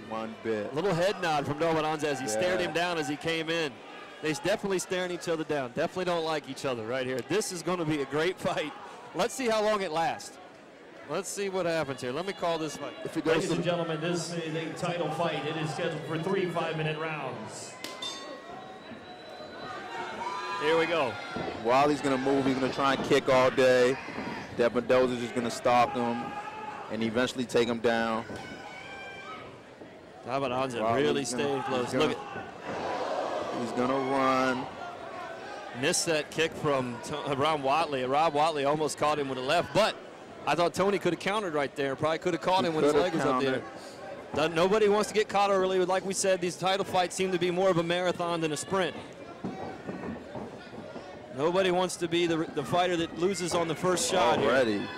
One bit. A little head nod from Dabbondanza as he stared him down as he came in. They're definitely staring each other down. Definitely don't like each other right here. This is going to be a great fight. Let's see how long it lasts. Let's see what happens here. Let me call this fight. If it goes Ladies and gentlemen, this is a title fight. It is scheduled for 3 5-minute rounds. Here we go. Watley's going to move. He's going to try and kick all day. Dabbondanza's just going to stalk him and eventually take him down. Dabbondanza really staying close. Look at. He's going to run. Missed that kick from Rob Watley. Rob Watley almost caught him with a left, but I thought Tony could have countered right there. Probably could have caught him when his leg was up there. Nobody wants to get caught early. Like we said, these title fights seem to be more of a marathon than a sprint. Nobody wants to be the fighter that loses on the first shot already. Here.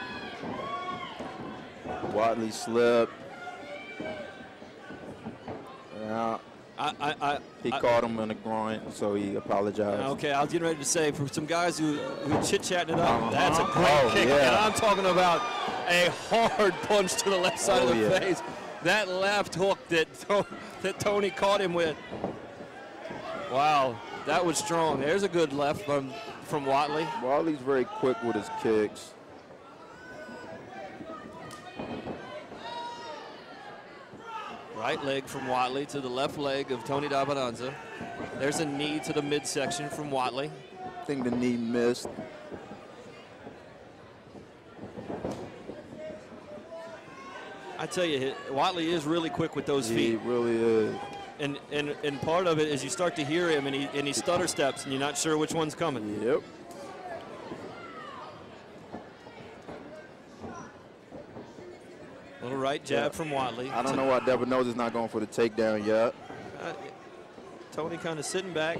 Watley slipped. He caught him in the groin, so he apologized. Okay, I was getting ready to say, for some guys who chit-chatting it up, that's a great kick. And I'm talking about a hard punch to the left side of the face. That left hook that Tony caught him with. Wow, that was strong. There's a good left from Watley. Watley's very quick with his kicks. Right leg from Watley to the left leg of Tony Dabbondanza. There's a knee to the midsection from Watley. I think the knee missed. I tell you, Watley is really quick with those feet. He really is. And part of it is you start to hear him and he stutter steps and you're not sure which one's coming. Yep. Little right jab from Watley. I don't know why Dabbondanza's not going for the takedown yet. Tony kind of sitting back.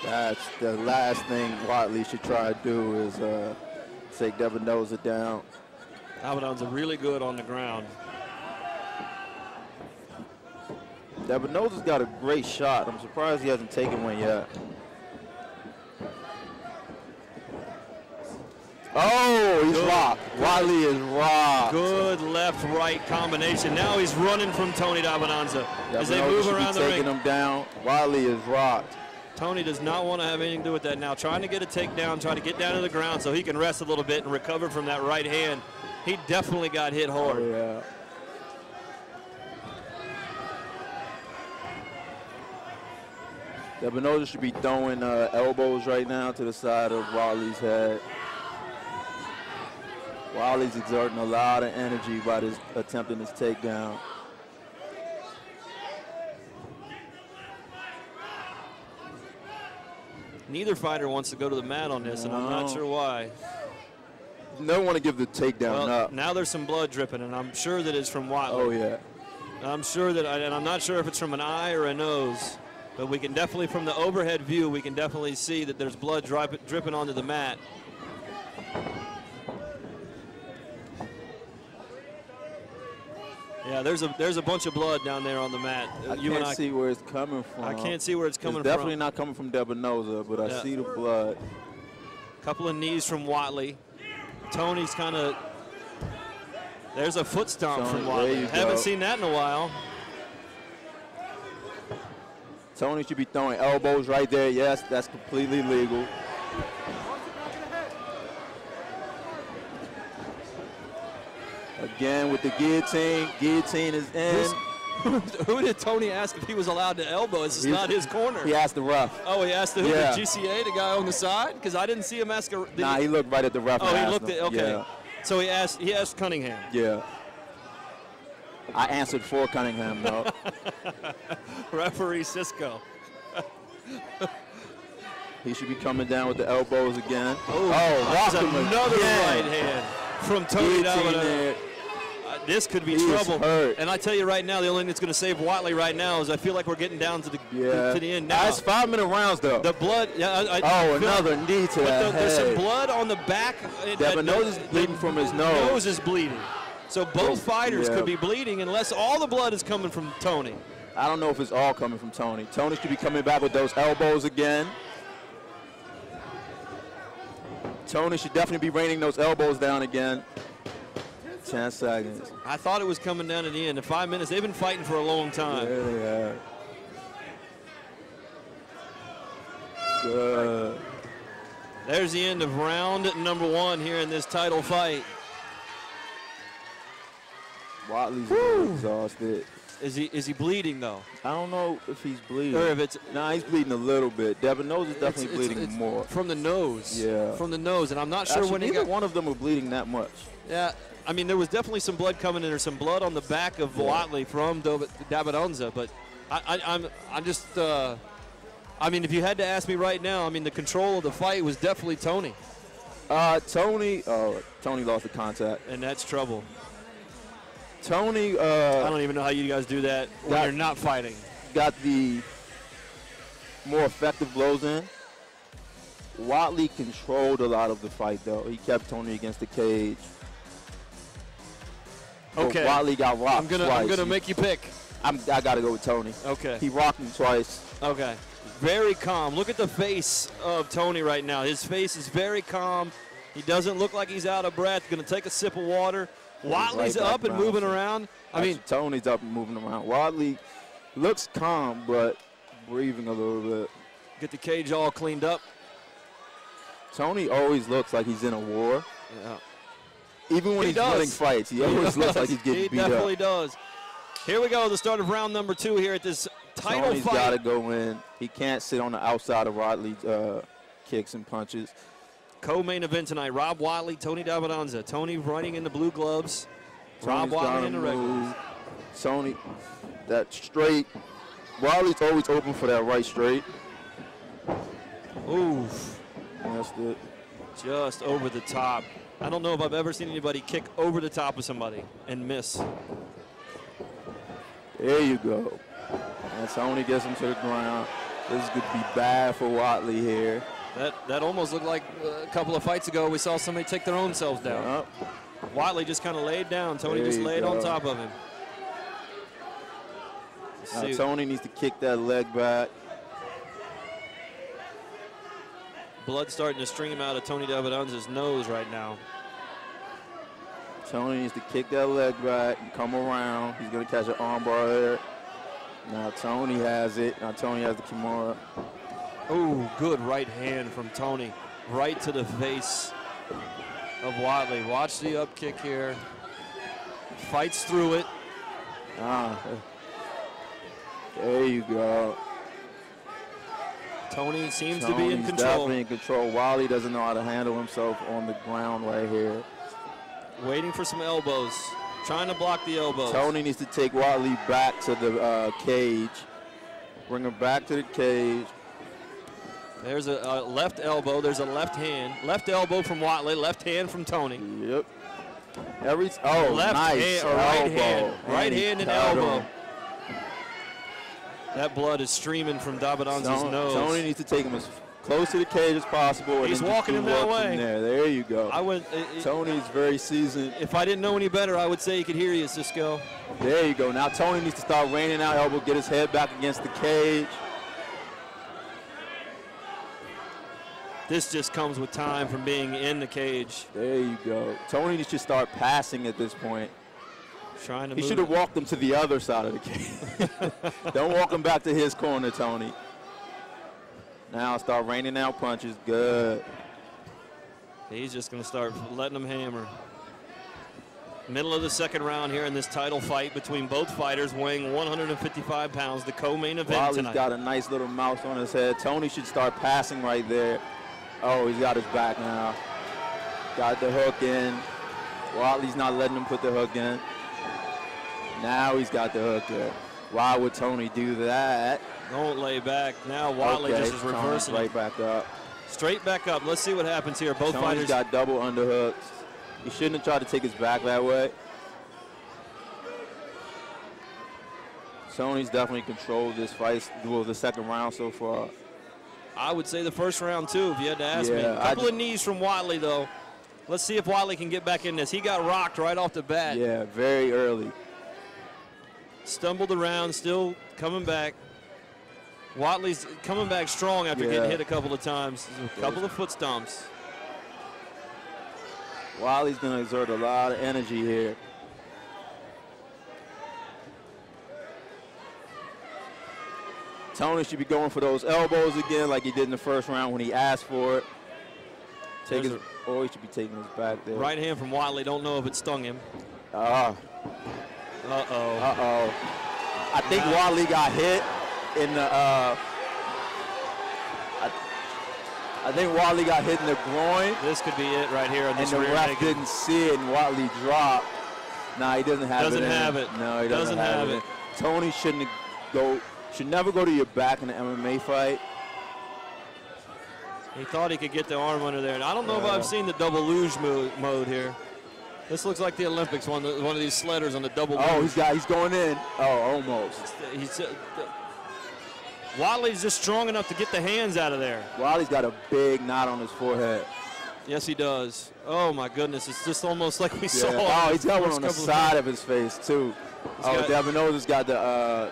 That's the last thing Watley should try to do is take Dabbondanza down. Dabbondanza really good on the ground. Dabbondanza's got a great shot. I'm surprised he hasn't taken one yet. Oh, he's rocked. Watley is rocked. Good left-right combination. Now he's running from Tony Dabbondanza as they move around the ring. Taking him down. Watley is rocked. Tony does not want to have anything to do with that now. Trying to get a takedown, trying to get down to the ground so he can rest a little bit and recover from that right hand. He definitely got hit hard. Oh, yeah. Dabbondanza should be throwing elbows right now to the side of Watley's head. Watley's exerting a lot of energy by this attempting this takedown. Neither fighter wants to go to the mat on this, and I'm not sure why. No one want to give the takedown up. Now there's some blood dripping, and I'm sure that it's from Watley. Oh, yeah. I'm sure that, and I'm not sure if it's from an eye or a nose, but we can definitely, from the overhead view, we can definitely see that there's blood dripping onto the mat. Yeah, there's a bunch of blood down there on the mat. I can't see where it's coming from. I can't see where it's coming from. It's definitely not coming from Dabbondanza, but I see the blood. Couple of knees from Watley. Tony's kind of, there's a foot stomp from Watley. Haven't seen that in a while. Tony should be throwing elbows right there. Yes, that's completely legal. Again with the guillotine. Guillotine is in. Who did Tony ask if he was allowed to elbow? This is not his corner. He asked the ref. Oh, he asked the GCA, the guy on the side? Because I didn't see him ask a... Nah, he looked right at the ref. Oh, he looked at... Okay. Yeah. So he asked Cunningham. Yeah. I answered for Cunningham, though. Referee Cisco. He should be coming down with the elbows again. Oh, that's another right hand from Tony Dabbondanza. This could be trouble. And I tell you right now, the only thing that's going to save Watley right now is I feel like we're getting down to the end now. It's 5-minute rounds, though. The blood. Another knee to the head. There's some blood on the back. Dabbondanza is bleeding from his nose. Nose is bleeding. So both fighters could be bleeding unless all the blood is coming from Tony. I don't know if it's all coming from Tony. Tony should be coming back with those elbows again. Tony should definitely be raining those elbows down again. 10 seconds. I thought it was coming down at the end. In 5 minutes, they've been fighting for a long time. Yeah, they have. Good. There's the end of round number 1 here in this title fight. Watley's exhausted. Is he bleeding though? I don't know if he's bleeding. Or if it's he's bleeding a little bit. Dabbondanza is definitely bleeding more. From the nose. Yeah. From the nose, and I'm not sure when neither one of them are bleeding that much. Yeah, I mean there was definitely some blood coming in, or some blood on the back of Watley from Dabbondanza, but I'm just. I mean, if you had to ask me right now, I mean the control of the fight was definitely Tony. Tony lost the contact, and that's trouble. Tony, I don't even know how you guys do that when you're not fighting. Got the more effective blows in. Watley controlled a lot of the fight, though. He kept Tony against the cage. Okay. But Watley got rocked twice. I'm gonna make you pick. I got to go with Tony. Okay. He rocked him twice. Okay. Very calm. Look at the face of Tony right now. His face is very calm. He doesn't look like he's out of breath. Going to take a sip of water. Watley's up and moving around. I mean, Tony's up and moving around. Watley looks calm, but breathing a little bit. Get the cage all cleaned up. Tony always looks like he's in a war. Yeah. Even when he's winning fights, he always looks like he's getting beat up. He definitely does. Here we go, the start of round number 2 here at this title Tony's fight. Tony's got to go in. He can't sit on the outside of Watley's kicks and punches. Co-main event tonight, Rob Watley, Tony Dabbondanza. Tony running in the blue gloves. Rob Watley in the regulars. Tony, that straight. Watley's always open for that right straight. Oof. That's it. Just over the top. I don't know if I've ever seen anybody kick over the top of somebody and miss. There you go. And Tony gets him to the ground. This is going to be bad for Watley here. That almost looked like a couple of fights ago we saw somebody take their own selves down. Yep. Watley just kind of laid down. Tony just laid on top of him. Now Tony needs to kick that leg back. Blood starting to stream out of Tony Dabbondanza's nose right now. Tony needs to kick that leg back and come around. He's going to catch an armbar there. Now Tony has it. Now Tony has the Kimura. Oh, good right hand from Tony. Right to the face of Watley. Watch the up kick here. Fights through it. There you go. Tony seems to be in control. Definitely in control. Watley doesn't know how to handle himself on the ground right here. Waiting for some elbows. Trying to block the elbows. Tony needs to take Watley back to the cage. Bring him back to the cage. There's a left elbow. There's a left hand. Left elbow from Watley. Left hand from Tony. Yep. Left nice hand or right elbow. hand. Right hand and elbow. Him. That blood is streaming from Dabbondanza's nose. Tony needs to take him as close to the cage as possible. He's walking him that way. There you go. Tony's very seasoned. If I didn't know any better, I would say he could hear you, Cisco. There you go. Now Tony needs to start raining out elbow, get his head back against the cage. This just comes with time from being in the cage. There you go. Tony needs to start passing at this point. Trying to He should have walked him to the other side of the cage. Don't walk him back to his corner, Tony. Now start raining out punches. Good. He's just going to start letting them hammer. Middle of the second round here in this title fight between both fighters weighing 155 pounds, the co-main event Watley's tonight. got a nice little mouse on his head. Tony should start passing right there. Oh, he's got his back now. Got the hook in. Watley's not letting him put the hook in. Now he's got the hook in. Why would Tony do that? Don't lay back. Now Watley just is reversing. Right back up. Straight back up. Let's see what happens here. Both Tony's fighters got double underhooks. He shouldn't have tried to take his back that way. Tony's definitely controlled this fight, well, the second round so far. I would say the first round, too, if you had to ask me. A couple of knees from Watley, though. Let's see if Watley can get back in this. He got rocked right off the bat. Yeah, very early. stumbled around, still coming back. Watley's coming back strong after getting hit a couple of times. A couple of foot stomps. Watley's going to exert a lot of energy here. Tony should be going for those elbows again like he did in the first round when he asked for it. He should be taking his back there. Right hand from Watley. Don't know if it stung him. Uh-oh. I think Watley got hit in the I think Watley got hit in the groin. This could be it right here. And the ref didn't see it, and Watley dropped. Nah, he doesn't have it. No, he doesn't have it. Tony should never go to your back in an MMA fight. He thought he could get the arm under there. And I don't know if I've seen the double luge mode here. This looks like the Olympics, one of these sledders on the double luge. Oh, he's going in. Oh, almost. Watley's just strong enough to get the hands out of there. Watley's got a big knot on his forehead. Yes, he does. Oh, my goodness. It's just almost like we saw. Oh, he's got one on the side of his face, too. Dabbondanza's got the...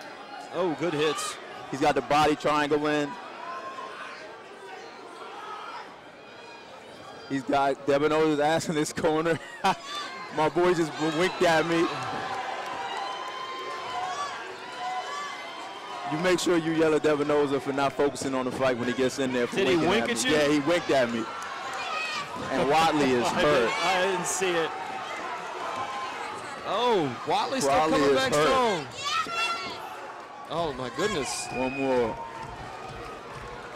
oh, good hits. He's got the body triangle in. He's got Dabbondanza's ass in this corner. My boy just winked at me. You make sure you yell at Dabbondanza for not focusing on the fight when he gets in there. Did he wink at you? Yeah, he winked at me. And Watley is hurt. I didn't see it. Oh, Watley's still coming back strong. Oh, my goodness. One more.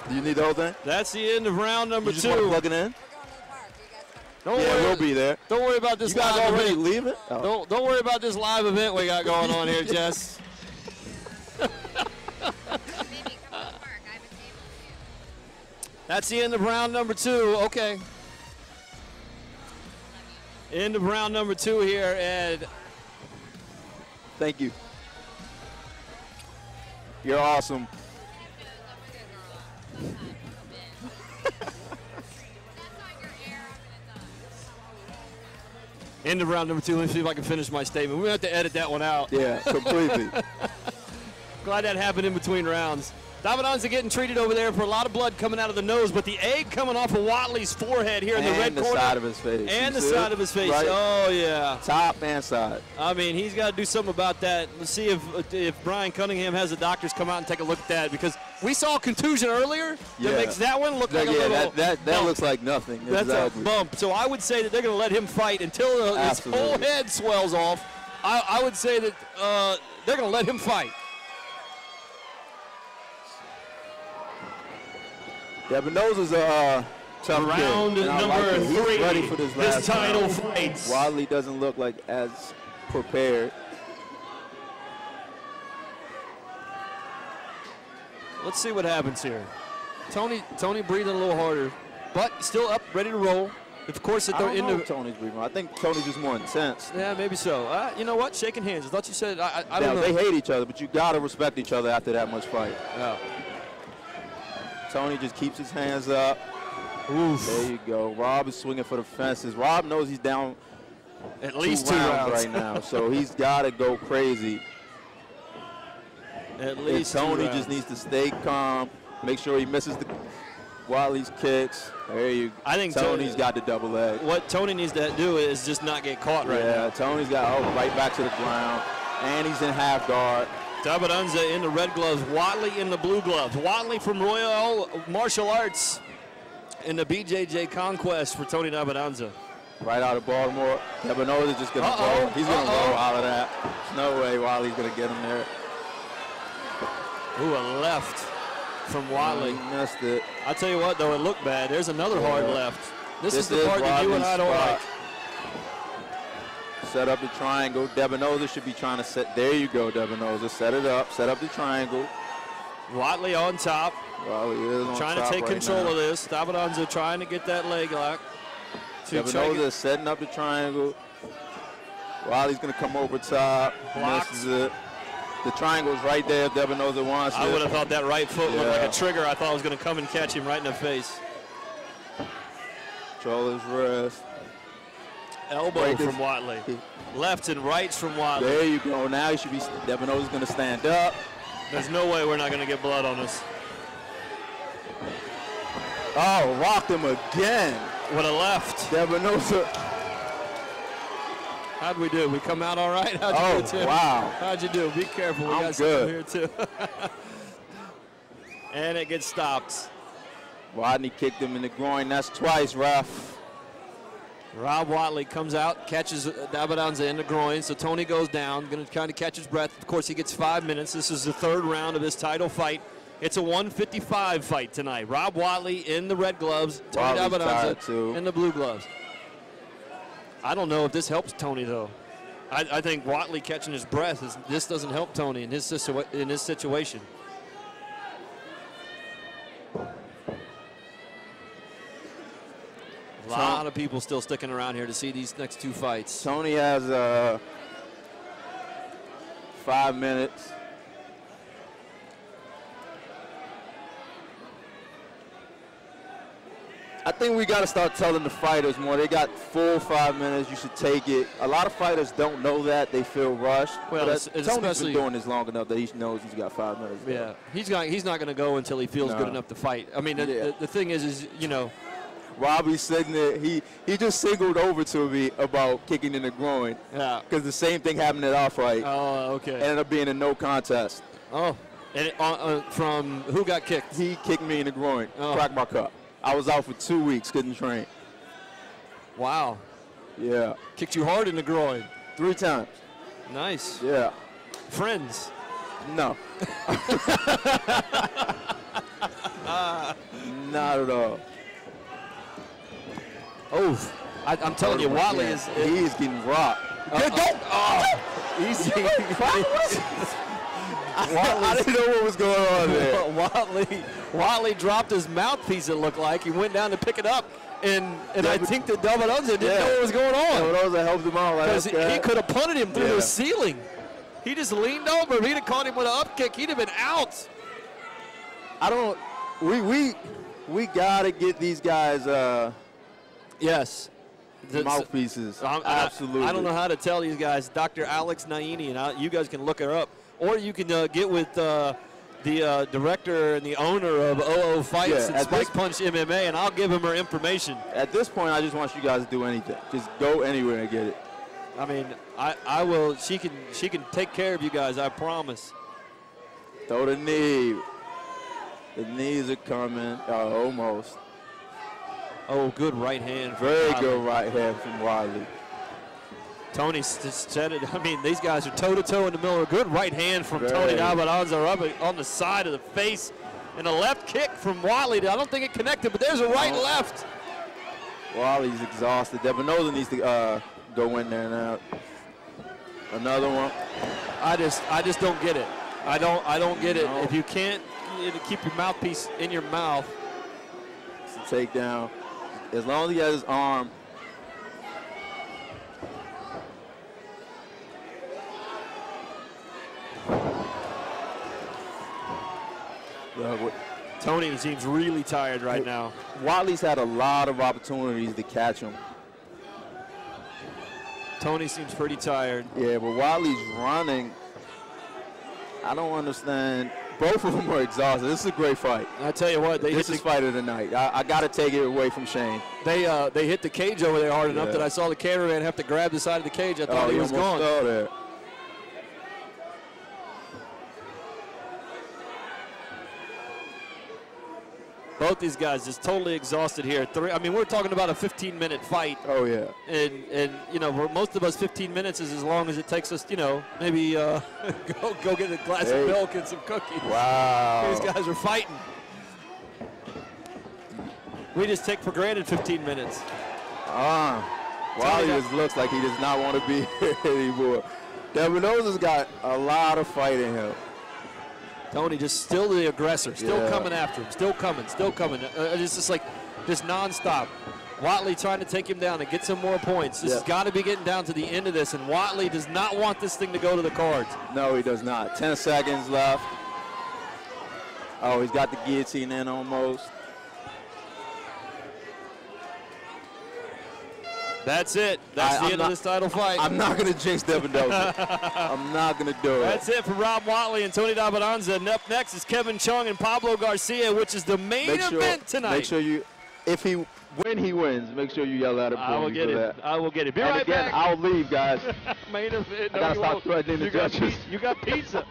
Do you need the whole thing? That's the end of round number 2. You just want to plug it in? Don't worry. We'll be there. Don't worry about this. You guys live already event. leaving? Oh. Don't worry about this live event we got going on here, Jess. That's the end of round number 2. Okay. End of round number 2 here, Ed. Thank you. You're awesome. End of round number 2. Let me see if I can finish my statement. We're going to have to edit that one out. Yeah, completely. Glad that happened in between rounds. Dabbondanza getting treated over there for a lot of blood coming out of the nose, but the egg coming off of Watley's forehead here in the red corner. And the side of his face. And the side of his face. Right? Oh, yeah. Top and side. I mean, he's got to do something about that. Let's see if Brian Cunningham has the doctors come out and take a look at that, because we saw a contusion earlier that makes that one look like a little that looks like nothing. That's exactly. a bump. So I would say that they're going to let him fight until his whole head swells off. I would say that they're going to let him fight. Dabbondanza's a tough round number 3. Ready for this title round. fight. Watley doesn't look like as prepared. Let's see what happens here. Tony breathing a little harder, but still up, ready to roll. Of course, at the end of Tony's breathing. I think Tony's just more intense. Yeah, maybe so. You know what? Shaking hands. I thought you said I don't know. They hate each other, but you gotta respect each other after that much fight. Yeah. Tony just keeps his hands up. Oof. There you go. Rob is swinging for the fences. Rob knows he's down at least 2 rounds right now, so he's got to go crazy. At least Tony just needs to stay calm, make sure he misses Watley's kicks. There you go. I think Tony's got the double leg. What Tony needs to do is just not get caught right now. Yeah, Tony's got right back to the ground, and he's in half guard. Dabbondanza in the red gloves, Watley in the blue gloves. Watley from Royal Martial Arts in the BJJ Conquest for Tony Dabbondanza. Right out of Baltimore. Dabbondanza's just going to roll. He's going to roll out of that. There's no way Watley's going to get him there. Ooh, a left from Watley. He missed it. I'll tell you what, though, it looked bad. There's another hard left. This is the part that you and I don't like. Set up the triangle. Dabbondanza should be trying to set. There you go, Dabbondanza. Set it up. Set up the triangle. Watley on top. Watley is on trying to take control of this. Dabbondanza trying to get that leg lock. Dabbondanza is setting up the triangle. Watley's going to come over top. Misses it. The triangle's right there if Dabbondanza wants it. I would have thought that right foot looked like a trigger. I thought I was going to come and catch him right in the face. Control his wrist. elbow from Watley. Lefts and rights from Watley. There you go. Now he should be. Dabbondanza's going to stand up. There's no way we're not going to get blood on us. Oh, rocked him again. With a left. Dabbondanza. How'd we do? We come out all right? How'd you do, Tim? Wow. How'd you do? Be careful. We got some here, too. And it gets stopped. Watley kicked him in the groin. That's twice, ref. Rob Watley comes out, catches Dabbondanza in the groin, so Tony goes down, going to kind of catch his breath. Of course, he gets 5 minutes. This is the third round of his title fight. It's a 155 fight tonight. Rob Watley in the red gloves, Tony Dabbondanza in the blue gloves. I don't know if this helps Tony, though. I think Watley catching his breath, this doesn't help Tony in his situation. A lot of people still sticking around here to see these next two fights. Tony has 5 minutes. I think we got to start telling the fighters more. They got full 5 minutes. You should take it. A lot of fighters don't know that. They feel rushed. Well, Tony's been doing this long enough that he knows he's got 5 minutes. Yeah, he's not going to go until he feels good enough to fight. I mean, the thing is, you know, Robbie's sitting there. He just singled over to me about kicking in the groin. Yeah. Because the same thing happened at our fight. Oh, okay. Ended up being a no contest. Oh, and from who got kicked? He kicked me in the groin. Cracked my cup. I was out for 2 weeks. Couldn't train. Wow. Yeah. Kicked you hard in the groin. 3 times. Nice. Yeah. Friends? No. Not at all. Oh, I'm telling you, Watley is. He's getting rocked. Easy. I didn't know what was going on there. Watley dropped his mouthpiece, it looked like. He went down to pick it up, and I think that Dabbondanza didn't know what was going on. Dabbondanza helped him out. Because he could have punted him through the ceiling. He just leaned over. If he'd have caught him with an up kick, he'd have been out. We got to get these guys yes. Mouthpieces. Absolutely. I don't know how to tell these guys. Dr. Alex Naini, and you guys can look her up. Or you can get with the director and the owner of OO Fights and Spike Punch MMA, and I'll give him her information. At this point, I just want you guys to do anything. Just go anywhere and get it. I mean, I will. She can take care of you guys. I promise. Throw the knee. The knees are coming. Almost. Oh, good right hand. Very good right hand from Watley. Tony just said it. I mean, these guys are toe-to-toe in the middle. A good right hand from Tony Dabbondanza up on the side of the face. And a left kick from Watley. I don't think it connected, but there's a right-left. Watley's exhausted. Dabbondanza needs to go in there now. Another one. I just don't get it. I don't get it. If you can't keep your mouthpiece in your mouth. It's a takedown. As long as he has his arm. Tony seems really tired right now. Watley's had a lot of opportunities to catch him. Tony seems pretty tired. Yeah, but Watley's running. I don't understand. Both of them are exhausted. This is a great fight. I tell you what, this is fight of the night. I got to take it away from Shane. They hit the cage over there hard enough that I saw the cameraman have to grab the side of the cage. I thought he was gone. There. Both these guys just totally exhausted here. I mean, we're talking about a 15-minute fight. Oh, yeah. And you know, for most of us, 15 minutes is as long as it takes us, you know, maybe go get a glass of milk and some cookies. Wow. These guys are fighting. We just take for granted 15 minutes. Watley just looks like he does not want to be here anymore. Dabbondanza's got a lot of fight in him. Tony just still the aggressor, still coming after him, still coming. It's just like just nonstop. Watley trying to take him down and get some more points. This has got to be getting down to the end of this, and Watley does not want this thing to go to the cards. No, he does not. 10 seconds left. Oh, he's got the guillotine in almost. That's it. That's the end of this title fight. I'm not going to jinx Dabbondanza. I'm not going to do it. That's it for Rob Watley and Tony Dabbondanza. And up next is Kevin Chung and Pablo Garcia, which is the main event tonight. Make sure you, when he wins, make sure you yell at him. I will get it. I will get it. Be right back. I'll leave, guys. Main event. I got to stop threatening the judges. You got pizza.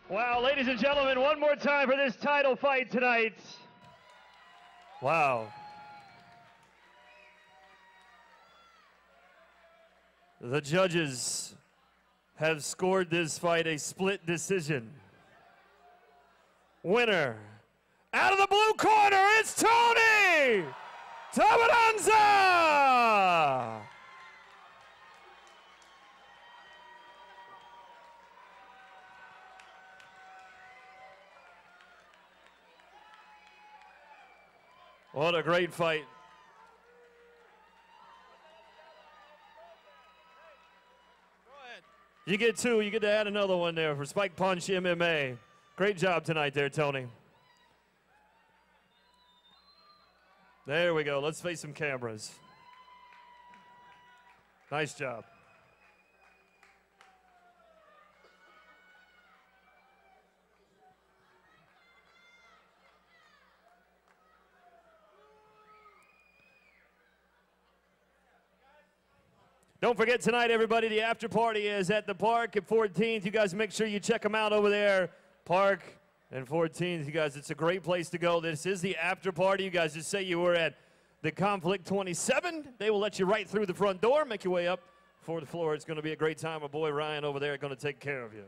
Wow, ladies and gentlemen, one more time for this title fight tonight. Wow. The judges have scored this fight a split decision. Winner, out of the blue corner, it's Tony Dabbondanza! What a great fight. Go ahead. You get two. You get to add another one there for Spike Punch MMA. Great job tonight there, Tony. There we go. Let's face some cameras. Nice job. Don't forget tonight, everybody, the after party is at the Park at 14th. You guys make sure you check them out over there. Park and 14th, you guys, it's a great place to go. This is the after party. You guys just say you were at the Conflict 27. They will let you right through the front door, make your way up for the floor. It's going to be a great time. My boy Ryan over there is going to take care of you.